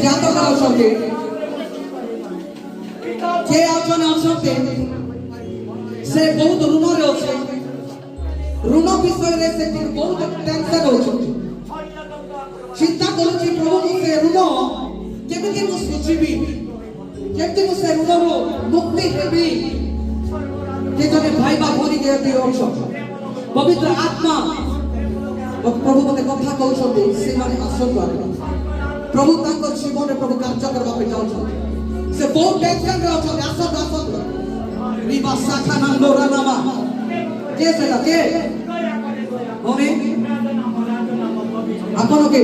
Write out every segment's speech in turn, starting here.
ଜ୍ଞାତ କରାଉଛନ୍ତି କିଏ ଅଛନ୍ତି ସେ ବହୁତ ଋଣରେ ଅଛି ଋଣ ବିଷୟରେ ସେ ବହୁତ ଟେନସନ ହଉଛନ୍ତି ଚିନ୍ତା କରୁଛି ପ୍ରଭୁ ମୁଁ ସେ ଋଣ କେମିତି ମୁଁ ଶୁଝିବି କେମିତି ମୁଁ ସେ ଋଣରୁ ମୁକ୍ତି ହେବି କେ ଜଣେ ଭାଇ ବା ଭଉଣୀ କେମିତି ଅଛ ପବିତ୍ର ଆତ୍ମା ପ୍ରଭୁ ମୋତେ କଥା କହୁଛନ୍ତି ସେମାନେ ଆସନ୍ତୁ ପ୍ରଭୁ ତାଙ୍କ ଜୀବନରେ ପ୍ରଭୁ କାର୍ଯ୍ୟ କରିବା ପାଇଁ ଯାଉଛନ୍ତି ସେ ବହୁତ ଟେନସନରେ ଅଛନ୍ତି ଆସନ୍ତୁ ଆସନ୍ତୁ ରିବା ଶାଖା ନାନ୍ଦୋରା ନାମା କେ ସେଟା କେ ଭଉଣୀ ଆପଣ କେ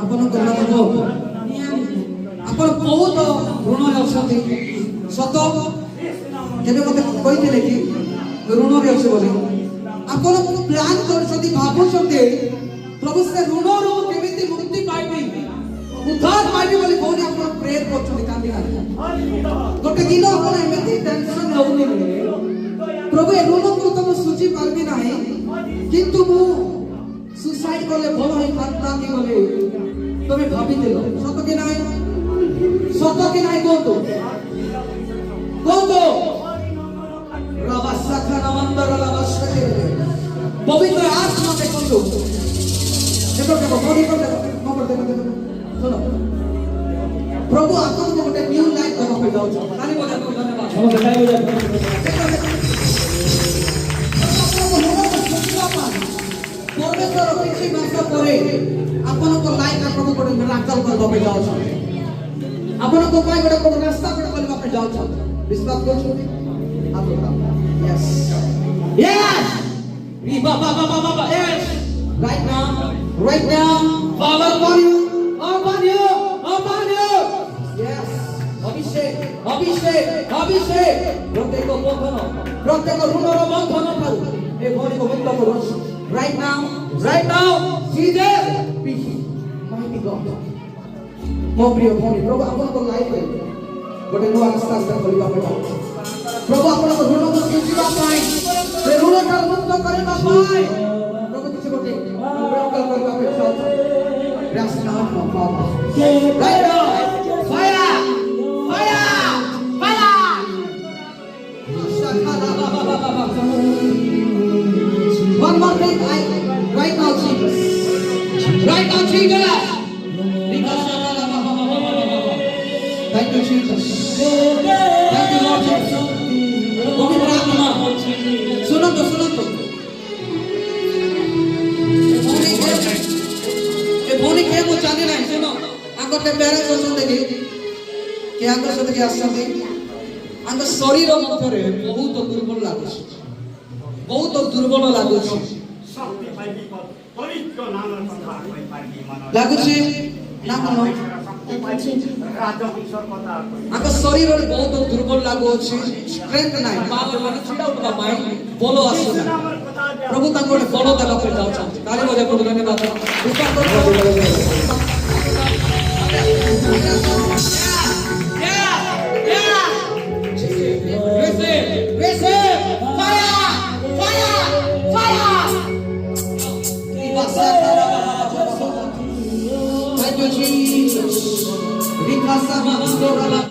ଆପଣଙ୍କ ନାମ ଆପଣ ବହୁତ ଋଣରେ ଅଛନ୍ତି ସତ କେବେ ମୋତେ କହିଥିଲେ କି ଋଣରେ ଅଛି ବୋଲି ଆପଣ ପ୍ଲାନ୍ କରୁଛନ୍ତି ଭାବୁଛନ୍ତି ପ୍ରଭୁ ସେ ଋଣରୁ କେମିତି ମୁକ୍ତି ପାଇବି ଉଦ୍ଧାର ପାଇବି ବୋଲି ଭଉଣୀ ଆପଣ ପ୍ରେୟର କରୁଛନ୍ତି କାନ୍ଦି କାନ୍ଦି ଗୋଟେ ଦିନ ଆପଣ ଏମିତି ଟେନସନ ରହୁଥିଲେ ପ୍ରଭୁ ଏ ଋଣକୁ ତ ମୁଁ ଶୁଝି ପାରିବି ନାହିଁ କିନ୍ତୁ ମୁଁ ସୁସାଇଡ୍ କଲେ ଭଲ ହେଇଥାନ୍ତା କି ବୋଲି তুমি ভাবিছিল সত কি নাই কোন তো রাবা শাখা নামন্দর রাবা শাখে পবিত্র আত্মা দেখুন দেখো বডি করতে শোনো প্রভু আপনাকে ଗୋଟେ নিউ লাইফ দেবা ପାଇଁ ଯାଉଛ ତାଲି ବଜା ଧନ୍ୟବାଦ ସମସ୍ତେ ତାଲି ବଜା ପରମେଶ୍ୱର କିଛି ମାସ ପରେ ଆପଣଙ୍କ ଲାଇଫରେ ପ୍ରଭୁ ଗୋଟେ ମିରାକଲ କରିବା ପାଇଁ ଯାଉଛନ୍ତି ଆପଣଙ୍କ ପାଇଁ ଗୋଟେ ପ୍ରଭୁ ରାସ୍ତା ଗୋଟେ କରିବା ପାଇଁ ଯାଉଛନ୍ତି ବିଶ୍ୱାସ କରୁଛନ୍ତି yes yes Baba yes right now Father upon you yes অভিষেক প্রত্যেক বন্ধন প্রত্যেক ঋণর বন্ধন ঠাରୁ ଏ ଭଉଣୀକୁ ମୁକ୍ତ କରୁଛି right now Jesus mighty God ମୋ ପ୍ରିୟ ଭଉଣୀ ପ୍ରଭୁ ଆପଣଙ୍କ ଲାଇଫରେ ଗୋଟେ ନୂଆ ରାସ୍ତା ଖୋଲିବା ପାଇଁ ପ୍ରଭୁ ଆପଣଙ୍କ ଋଣକୁ ଶୁଝିବା ପାଇଁ ସେ ଋଣଠାରୁ ମୁକ୍ତ କରିବା ପାଇଁ ପ୍ରଭୁ କିଛି ଗୋଟେ ମିରାକଲ କରିବା ପାଇଁ ଚାହୁଁଛନ୍ତି Yes, now, Father. Right now, fire! One more thing, right now, Jesus. Thank you, Jesus. Thank you, Lord Jesus. Pavitra Atma. Suno to. ये भूनी के वो जाने नहीं सुनो आंको ते प्यारे सोचते कि आंको सोचते कि आसते आंको शरीर मध्य बहुत दुर्बल लागुଛି ଲାଗୁଛି ନା କଣ ଆଙ୍କ ଶରୀରରେ ବହୁତ ଦୁର୍ବଳ ଲାଗୁଅଛି ଷ୍ଟ୍ରେଂଥ ନାହିଁ ମାନେ ଛିଡ଼ା ଉଠିବା ପାଇଁ ବଳ ଆସୁନି ପ୍ରଭୁ ତାଙ୍କୁ ଗୋଟେ ବଳ ଦେବା ପାଇଁ ଯାଉଛନ୍ତି ତାଳି ବଜାଇ ପ୍ରଭୁ ଧନ୍ୟବାଦ